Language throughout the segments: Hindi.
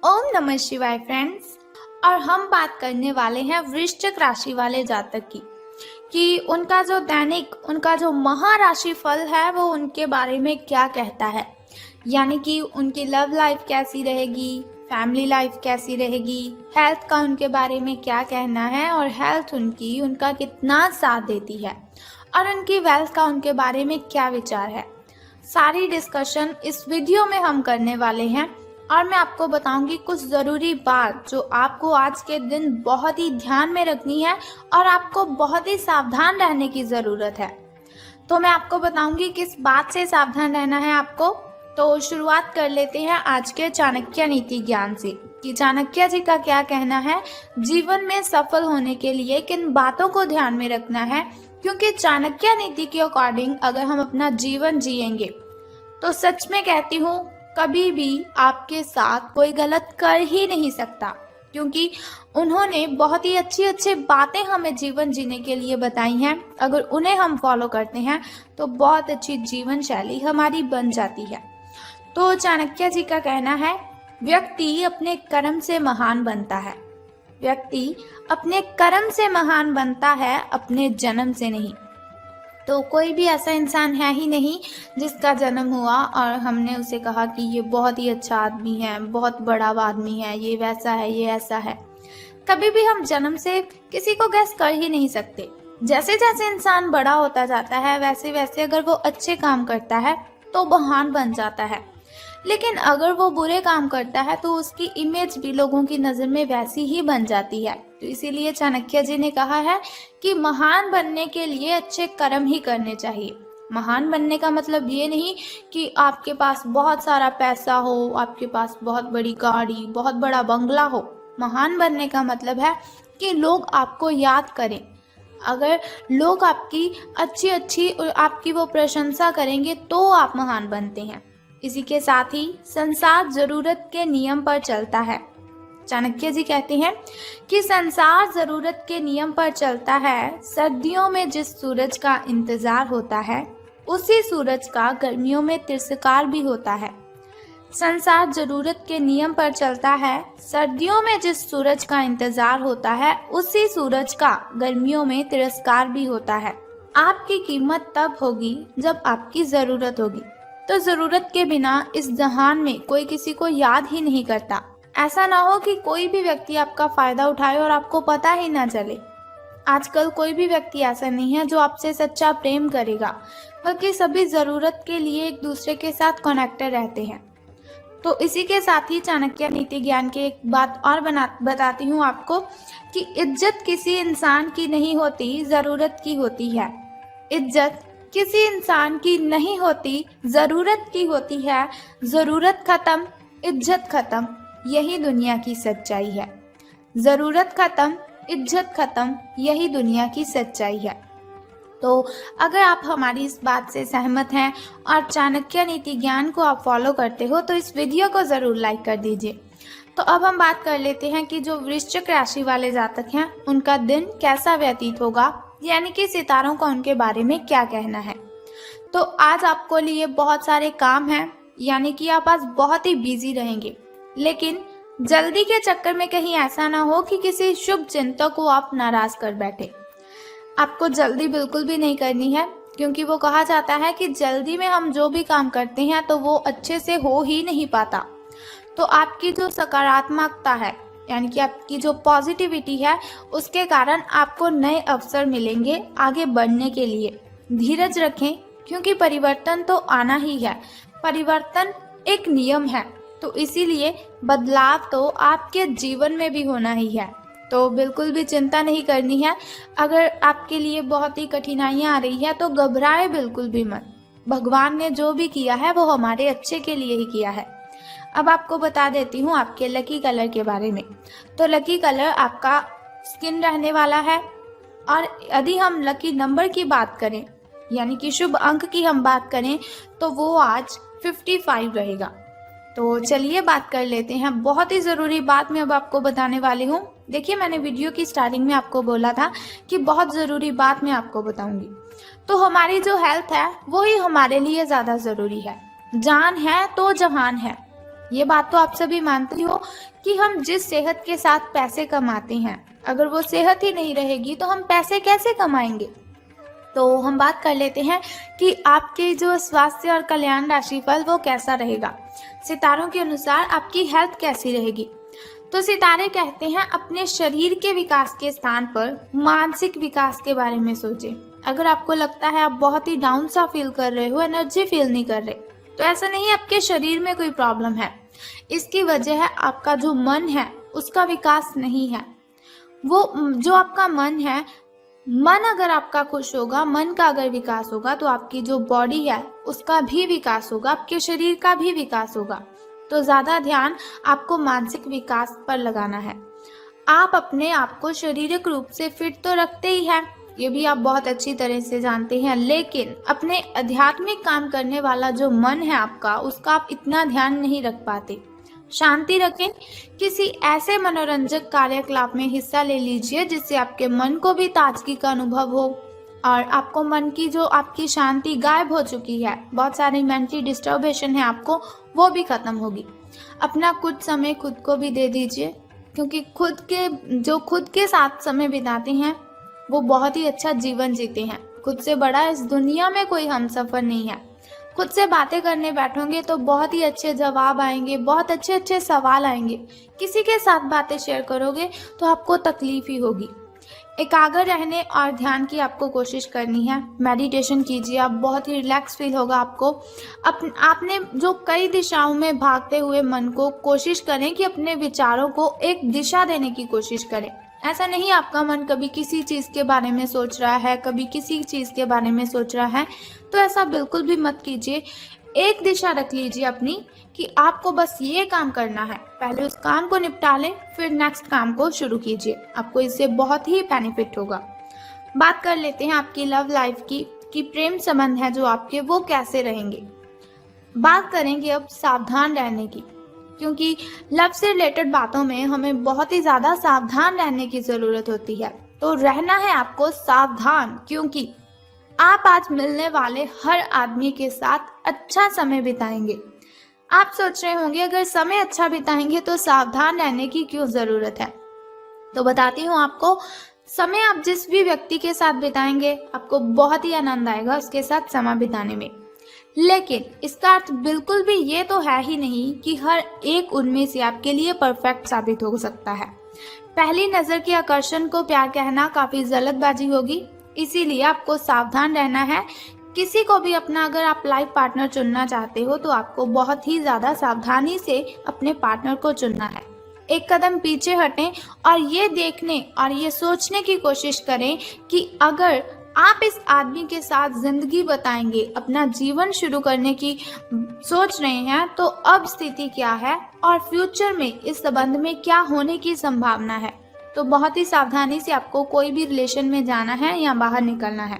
ओम नमः शिवाय फ्रेंड्स। और हम बात करने वाले हैं वृश्चिक राशि वाले जातक की कि उनका जो दैनिक उनका जो महाराशि फल है वो उनके बारे में क्या कहता है। यानी कि उनकी लव लाइफ कैसी रहेगी, फैमिली लाइफ कैसी रहेगी, हेल्थ का उनके बारे में क्या कहना है और हेल्थ उनका कितना साथ देती है और उनकी वेल्थ का उनके बारे में क्या विचार है। सारी डिस्कशन इस वीडियो में हम करने वाले हैं और मैं आपको बताऊंगी कुछ ज़रूरी बात जो आपको आज के दिन बहुत ही ध्यान में रखनी है और आपको बहुत ही सावधान रहने की ज़रूरत है। तो मैं आपको बताऊंगी किस बात से सावधान रहना है आपको। तो शुरुआत कर लेते हैं आज के चाणक्य नीति ज्ञान से कि चाणक्य जी का क्या कहना है, जीवन में सफल होने के लिए किन बातों को ध्यान में रखना है। क्योंकि चाणक्य नीति के अकॉर्डिंग अगर हम अपना जीवन जिएंगे तो सच में कहती हूँ कभी भी आपके साथ कोई गलत कर ही नहीं सकता, क्योंकि उन्होंने बहुत ही अच्छी अच्छी बातें हमें जीवन जीने के लिए बताई हैं। अगर उन्हें हम फॉलो करते हैं तो बहुत अच्छी जीवन शैली हमारी बन जाती है। तो चाणक्य जी का कहना है, व्यक्ति अपने कर्म से महान बनता है। व्यक्ति अपने कर्म से महान बनता है, अपने जन्म से नहीं। तो कोई भी ऐसा इंसान है ही नहीं जिसका जन्म हुआ और हमने उसे कहा कि ये बहुत ही अच्छा आदमी है, बहुत बड़ा आदमी है, ये वैसा है, ये ऐसा है। कभी भी हम जन्म से किसी को गैस कर ही नहीं सकते। जैसे जैसे इंसान बड़ा होता जाता है वैसे वैसे अगर वो अच्छे काम करता है तो महान बन जाता है, लेकिन अगर वो बुरे काम करता है तो उसकी इमेज भी लोगों की नज़र में वैसी ही बन जाती है। तो इसीलिए चाणक्य जी ने कहा है कि महान बनने के लिए अच्छे कर्म ही करने चाहिए। महान बनने का मतलब ये नहीं कि आपके पास बहुत सारा पैसा हो, आपके पास बहुत बड़ी गाड़ी, बहुत बड़ा बंगला हो। महान बनने का मतलब है कि लोग आपको याद करें। अगर लोग आपकी अच्छी आपकी वो प्रशंसा करेंगे तो आप महान बनते हैं। इसी के साथ ही संसार जरूरत के नियम पर चलता है। चाणक्य जी कहते हैं कि संसार जरूरत के नियम पर चलता है। सर्दियों में जिस सूरज का इंतजार होता है उसी सूरज का गर्मियों में तिरस्कार भी होता है। संसार जरूरत के नियम पर चलता है। सर्दियों में जिस सूरज का इंतजार होता है उसी सूरज का गर्मियों में तिरस्कार भी होता है। आपकी कीमत तब होगी जब आपकी जरूरत होगी। तो जरूरत के बिना इस जहान में कोई किसी को याद ही नहीं करता। ऐसा ना हो कि कोई भी व्यक्ति आपका फायदा उठाए और आपको पता ही ना चले। आजकल कोई भी व्यक्ति ऐसा नहीं है जो आपसे सच्चा प्रेम करेगा, बल्कि सभी जरूरत के लिए एक दूसरे के साथ कनेक्टेड रहते हैं। तो इसी के साथ ही चाणक्य नीति ज्ञान की एक बात और बताती हूँ आपको कि इज्जत किसी इंसान की नहीं होती, जरूरत की होती है। इज्जत किसी इंसान की नहीं होती, जरूरत की होती है। जरूरत खत्म, इज्जत खत्म, यही दुनिया की सच्चाई है। जरूरत खत्म, इज्जत खत्म, यही दुनिया की सच्चाई है। तो अगर आप हमारी इस बात से सहमत हैं और चाणक्य नीति ज्ञान को आप फॉलो करते हो तो इस वीडियो को ज़रूर लाइक कर दीजिए। तो अब हम बात कर लेते हैं कि जो वृश्चिक राशि वाले जातक हैं उनका दिन कैसा व्यतीत होगा, यानी कि सितारों का उनके बारे में क्या कहना है। तो आज आपको लिए बहुत सारे काम हैं, यानी कि आप आज बहुत ही बिजी रहेंगे, लेकिन जल्दी के चक्कर में कहीं ऐसा ना हो कि किसी शुभ चिंतक को आप नाराज कर बैठे। आपको जल्दी बिल्कुल भी नहीं करनी है, क्योंकि वो कहा जाता है कि जल्दी में हम जो भी काम करते हैं तो वो अच्छे से हो ही नहीं पाता। तो आपकी जो सकारात्मकता है, यानी कि आपकी जो पॉजिटिविटी है, उसके कारण आपको नए अवसर मिलेंगे आगे बढ़ने के लिए। धीरज रखें, क्योंकि परिवर्तन तो आना ही है। परिवर्तन एक नियम है, तो इसीलिए बदलाव तो आपके जीवन में भी होना ही है। तो बिल्कुल भी चिंता नहीं करनी है। अगर आपके लिए बहुत ही कठिनाइयाँ आ रही है तो घबराए बिल्कुल भी मत। भगवान ने जो भी किया है वो हमारे अच्छे के लिए ही किया है। अब आपको बता देती हूँ आपके लकी कलर के बारे में। तो लकी कलर आपका स्किन रहने वाला है। और यदि हम लकी नंबर की बात करें, यानी कि शुभ अंक की हम बात करें, तो वो आज 55 रहेगा। तो चलिए बात कर लेते हैं। बहुत ही ज़रूरी बात मैं अब आपको बताने वाली हूँ। देखिए, मैंने वीडियो की स्टार्टिंग में आपको बोला था कि बहुत ज़रूरी बात मैं आपको बताऊंगी। तो हमारी जो हेल्थ है वो ही हमारे लिए ज़्यादा ज़रूरी है। जान है तो जहान है, ये बात तो आप सभी मानते हो कि हम जिस सेहत के साथ पैसे कमाते हैं, अगर वो सेहत ही नहीं रहेगी तो हम पैसे कैसे कमाएंगे। तो हम बात कर लेते हैं कि आपके जो स्वास्थ्य और कल्याण राशिफल वो कैसा रहेगा। सितारों के अनुसार आपकी हेल्थ कैसी रहेगी। तो सितारे कहते हैं अपने शरीर के विकास के स्थान पर मानसिक विकास के बारे में सोचें। अगर आपको लगता है आप बहुत ही डाउन सा फील कर रहे हो, एनर्जी फील नहीं कर रहे, तो ऐसा नहीं है आपके शरीर में कोई प्रॉब्लम है। इसकी वजह है आपका जो मन है उसका विकास नहीं है। वो जो आपका मन है, मन अगर आपका खुश होगा, मन का अगर विकास होगा तो आपकी जो बॉडी है उसका भी विकास होगा, आपके शरीर का भी विकास होगा। तो ज़्यादा ध्यान आपको मानसिक विकास पर लगाना है। आप अपने आप को शारीरिक रूप से फिट तो रखते ही हैं, ये भी आप बहुत अच्छी तरह से जानते हैं, लेकिन अपने आध्यात्मिक काम करने वाला जो मन है आपका, उसका आप इतना ध्यान नहीं रख पाते। शांति रखें, किसी ऐसे मनोरंजक कार्यकलाप में हिस्सा ले लीजिए जिससे आपके मन को भी ताजगी का अनुभव हो और आपको मन की जो आपकी शांति गायब हो चुकी है, बहुत सारी मेंटली डिस्टर्बेशन है आपको, वो भी खत्म होगी। अपना कुछ समय खुद को भी दे दीजिए, क्योंकि खुद के साथ समय बिताते हैं वो बहुत ही अच्छा जीवन जीते हैं। खुद से बड़ा इस दुनिया में कोई हमसफर नहीं है। खुद से बातें करने बैठोगे तो बहुत ही अच्छे जवाब आएंगे, बहुत अच्छे अच्छे सवाल आएंगे। किसी के साथ बातें शेयर करोगे तो आपको तकलीफ ही होगी। एकाग्र रहने और ध्यान की आपको कोशिश करनी है। मेडिटेशन कीजिए, आप बहुत ही रिलैक्स फील होगा आपको। आपने जो कई दिशाओं में भागते हुए मन को कोशिश करें कि अपने विचारों को एक दिशा देने की कोशिश करें। ऐसा नहीं आपका मन कभी किसी चीज़ के बारे में सोच रहा है, कभी किसी चीज़ के बारे में सोच रहा है, तो ऐसा बिल्कुल भी मत कीजिए। एक दिशा रख लीजिए अपनी कि आपको बस ये काम करना है, पहले उस काम को निपटा लें, फिर नेक्स्ट काम को शुरू कीजिए। आपको इससे बहुत ही बेनिफिट होगा। बात कर लेते हैं आपकी लव लाइफ की कि प्रेम संबंध है जो आपके वो कैसे रहेंगे। बात करेंगे अब सावधान रहने की, क्योंकि लव से रिलेटेड बातों में हमें बहुत ही ज़्यादा सावधान रहने की ज़रूरत होती है। तो रहना है आपको सावधान, क्योंकि आप आज मिलने वाले हर आदमी के साथ अच्छा समय बिताएंगे। आप सोच रहे होंगे अगर समय अच्छा बिताएंगे तो सावधान रहने की क्यों ज़रूरत है। तो बताती हूँ आपको, समय आप जिस भी व्यक्ति के साथ बिताएंगे आपको बहुत ही आनंद आएगा उसके साथ समय बिताने में। लेकिन इसका अर्थ बिल्कुल भी ये तो है ही नहीं कि हर एक उनमें से आपके लिए परफेक्ट साबित हो सकता है। पहली नज़र के आकर्षण को प्यार कहना काफ़ी जल्दबाजी होगी, इसीलिए आपको सावधान रहना है। किसी को भी अपना अगर आप लाइफ पार्टनर चुनना चाहते हो तो आपको बहुत ही ज़्यादा सावधानी से अपने पार्टनर को चुनना है। एक कदम पीछे हटें और ये देखने और ये सोचने की कोशिश करें कि अगर आप इस आदमी के साथ जिंदगी बताएंगे, अपना जीवन शुरू करने की सोच रहे हैं, तो अब स्थिति क्या है और फ्यूचर में इस संबंध में क्या होने की संभावना है। तो बहुत ही सावधानी से आपको कोई भी रिलेशन में जाना है या बाहर निकलना है।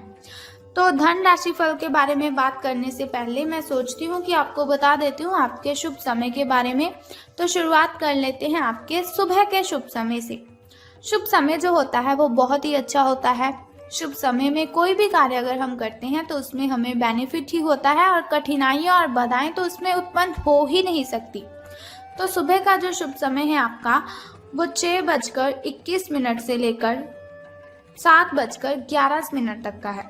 तो धन राशि फल के बारे में बात करने से पहले मैं सोचती हूँ कि आपको बता देती हूँ आपके शुभ समय के बारे में। तो शुरुआत कर लेते हैं आपके सुबह के शुभ समय से। शुभ समय जो होता है वो बहुत ही अच्छा होता है। शुभ समय में कोई भी कार्य अगर हम करते हैं तो उसमें हमें बेनिफिट ही होता है और कठिनाइयाँ और बाधाएं तो उसमें उत्पन्न हो ही नहीं सकती। तो सुबह का जो शुभ समय है आपका वो 6:21 से लेकर 7:11 तक का है।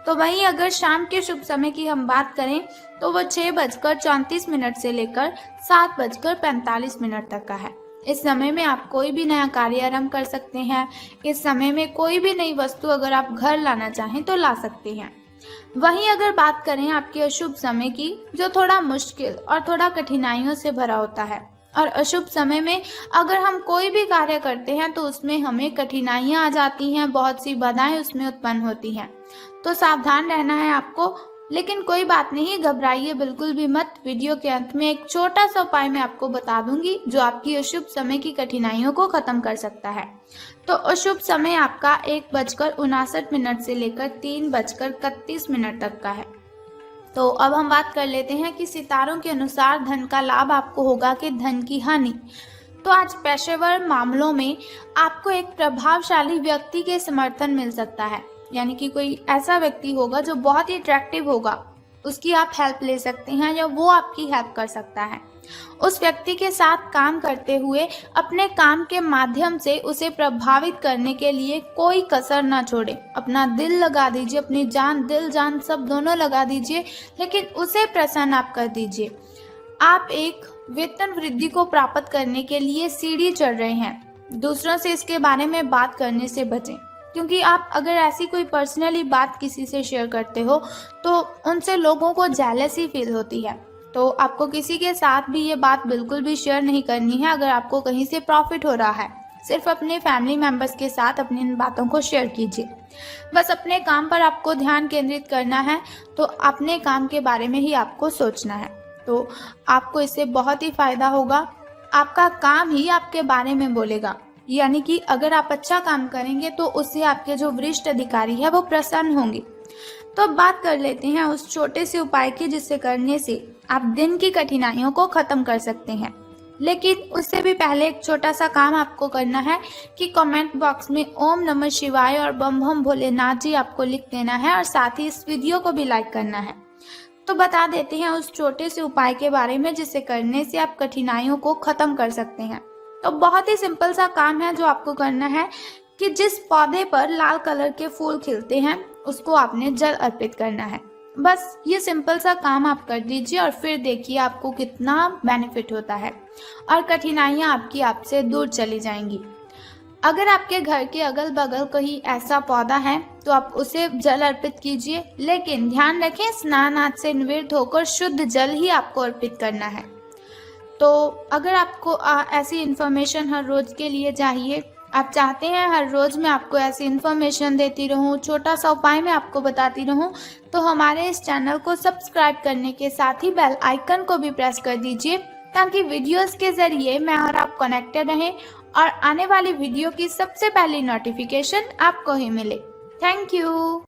तो वहीं अगर शाम के शुभ समय की हम बात करें तो वो 6:34 से लेकर 7:45 तक का है। इस समय में आप कोई भी नया कार्य आरंभ कर सकते हैं। इस समय में कोई भी नई वस्तु अगर आप घर लाना चाहें तो ला सकते हैं। वहीं अगर बात करें आपके अशुभ समय की, जो थोड़ा मुश्किल और थोड़ा कठिनाइयों से भरा होता है, और अशुभ समय में अगर हम कोई भी कार्य करते हैं तो उसमें हमें कठिनाइयाँ आ जाती हैं, बहुत सी बाधाएं उसमें उत्पन्न होती हैं। तो सावधान रहना है आपको। लेकिन कोई बात नहीं, घबराइए बिल्कुल भी मत। वीडियो के अंत में एक छोटा सा उपाय मैं आपको बता दूंगी जो आपकी अशुभ समय की कठिनाइयों को खत्म कर सकता है। तो अशुभ समय आपका 1:59 से लेकर 3:31 तक का है। तो अब हम बात कर लेते हैं कि सितारों के अनुसार धन का लाभ आपको होगा कि धन की हानि। तो आज पेशेवर मामलों में आपको एक प्रभावशाली व्यक्ति के समर्थन मिल सकता है, यानी कि कोई ऐसा व्यक्ति होगा जो बहुत ही अट्रैक्टिव होगा, उसकी आप हेल्प ले सकते हैं या वो आपकी हेल्प कर सकता है। उस व्यक्ति के साथ काम करते हुए अपने काम के माध्यम से उसे प्रभावित करने के लिए कोई कसर ना छोड़े। अपना दिल लगा दीजिए, अपनी जान, दिल जान सब दोनों लगा दीजिए, लेकिन उसे प्रसन्न आप कर दीजिए। आप एक वेतन वृद्धि को प्राप्त करने के लिए सीढ़ी चढ़ रहे हैं। दूसरों से इसके बारे में बात करने से बचें, क्योंकि आप अगर ऐसी कोई पर्सनली बात किसी से शेयर करते हो तो उनसे लोगों को जेलसी फील होती है। तो आपको किसी के साथ भी ये बात बिल्कुल भी शेयर नहीं करनी है अगर आपको कहीं से प्रॉफिट हो रहा है। सिर्फ अपने फैमिली मेंबर्स के साथ अपनी इन बातों को शेयर कीजिए। बस अपने काम पर आपको ध्यान केंद्रित करना है, तो अपने काम के बारे में ही आपको सोचना है। तो आपको इससे बहुत ही फायदा होगा। आपका काम ही आपके बारे में बोलेगा, यानी कि अगर आप अच्छा काम करेंगे तो उससे आपके जो वरिष्ठ अधिकारी है वो प्रसन्न होंगे। तो अब बात कर लेते हैं उस छोटे से उपाय की जिससे करने से आप दिन की कठिनाइयों को खत्म कर सकते हैं। लेकिन उससे भी पहले एक छोटा सा काम आपको करना है कि कमेंट बॉक्स में ओम नमः शिवाय और बम बम भोलेनाथ जी आपको लिख देना है और साथ ही इस वीडियो को भी लाइक करना है। तो बता देते हैं उस छोटे से उपाय के बारे में जिसे करने से आप कठिनाइयों को खत्म कर सकते हैं। तो बहुत ही सिंपल सा काम है जो आपको करना है कि जिस पौधे पर लाल कलर के फूल खिलते हैं उसको आपने जल अर्पित करना है। बस ये सिंपल सा काम आप कर दीजिए और फिर देखिए आपको कितना बेनिफिट होता है और कठिनाइयाँ आपकी आपसे दूर चली जाएंगी। अगर आपके घर के अगल बगल कहीं ऐसा पौधा है तो आप उसे जल अर्पित कीजिए, लेकिन ध्यान रखें स्नान आदि से निवृत्त होकर शुद्ध जल ही आपको अर्पित करना है। तो अगर आपको ऐसी इन्फॉर्मेशन हर रोज़ के लिए चाहिए, आप चाहते हैं हर रोज़ मैं आपको ऐसी इन्फॉर्मेशन देती रहूं, छोटा सा उपाय मैं आपको बताती रहूं, तो हमारे इस चैनल को सब्सक्राइब करने के साथ ही बेल आइकन को भी प्रेस कर दीजिए, ताकि वीडियोस के ज़रिए मैं और आप कनेक्टेड रहें और आने वाली वीडियो की सबसे पहली नोटिफिकेशन आपको ही मिले। Thank you.